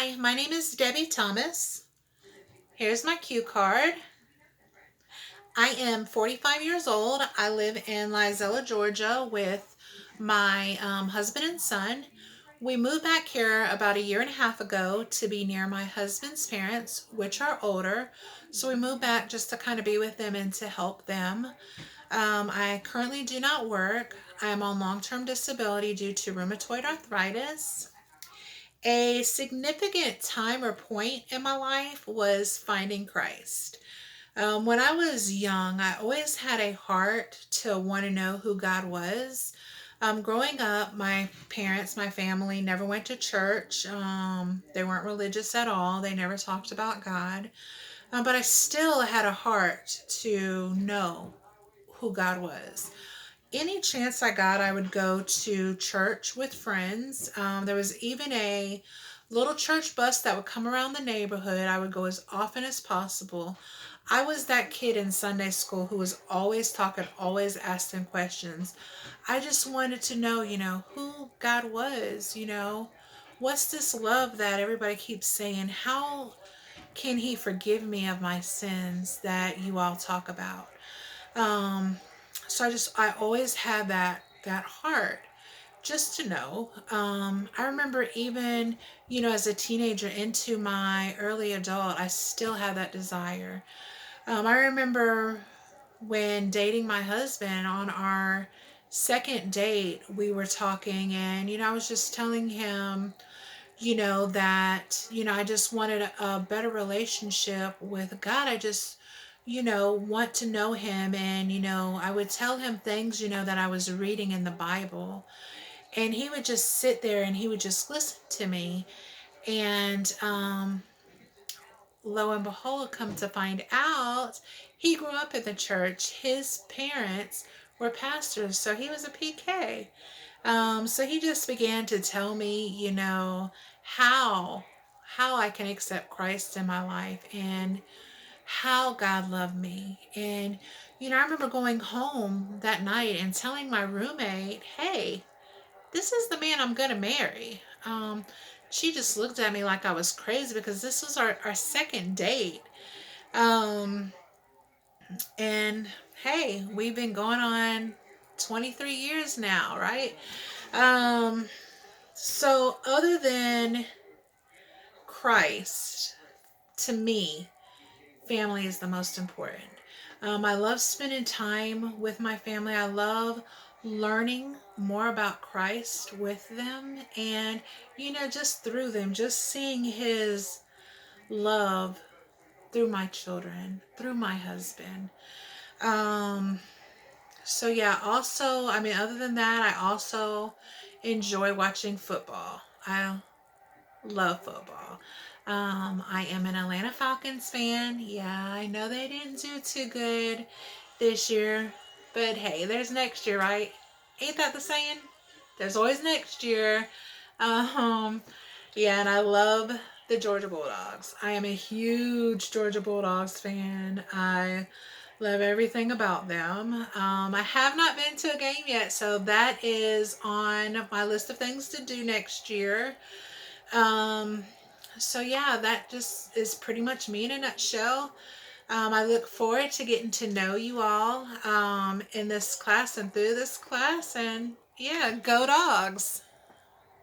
Hi, my name is Debbie Thomas. Here's my cue card. I am 45 years old. I live in Lizella, Georgia with my husband and son. We moved back here about a year and a half ago to be near my husband's parents, which are older. So we moved back just to kind of be with them and to help them. I currently do not work. I'm on long-term disability due to rheumatoid arthritis. A significant time or point in my life was finding Christ. When I was young, I always had a heart to want to know who God was. Growing up, my parents, my family never went to church. They weren't religious at all. They never talked about God. But I still had a heart to know who God was. Any chance I got, I would go to church with friends. There was even a little church bus that would come around the neighborhood. I would go as often as possible. I was that kid in Sunday school who was always talking, always asking questions. I just wanted to know, who God was, what's this love that everybody keeps saying? How can He forgive me of my sins that you all talk about? Um, so I always had that heart just to know. I remember even, as a teenager into my early adult, I still had that desire. I remember when dating my husband on our second date, we were talking and, I was just telling him, that, I just wanted a better relationship with God. I just, want to know Him. And, I would tell him things, that I was reading in the Bible. And he would just sit there and he would just listen to me. And lo and behold, come to find out, he grew up in the church. His parents were pastors, so he was a PK. So he just began to tell me, how how I can accept Christ in my life and how God loved me. And I remember going home that night and telling my roommate, "Hey, this is the man I'm gonna marry." She just looked at me like I was crazy because this was our second date. Um, and hey, we've been going on 23 years now, right? Um, So, other than Christ, to me, family is the most important. I love spending time with my family. I love learning more about Christ with them and, just through them, just seeing His love through my children, through my husband. Um, so, yeah, also, other than that, I also enjoy watching football. I love football. I am an Atlanta Falcons fan. Yeah, I know they didn't do too good this year, but hey, there's next year, right? Ain't that the saying? There's always next year. Um, yeah, and I love the Georgia Bulldogs. I am a huge Georgia Bulldogs fan. I love everything about them. I have not been to a game yet, so that is on my list of things to do next year. Um, so yeah, that just is pretty much me in a nutshell. I look forward to getting to know you all in this class and through this class. And yeah, go dogs.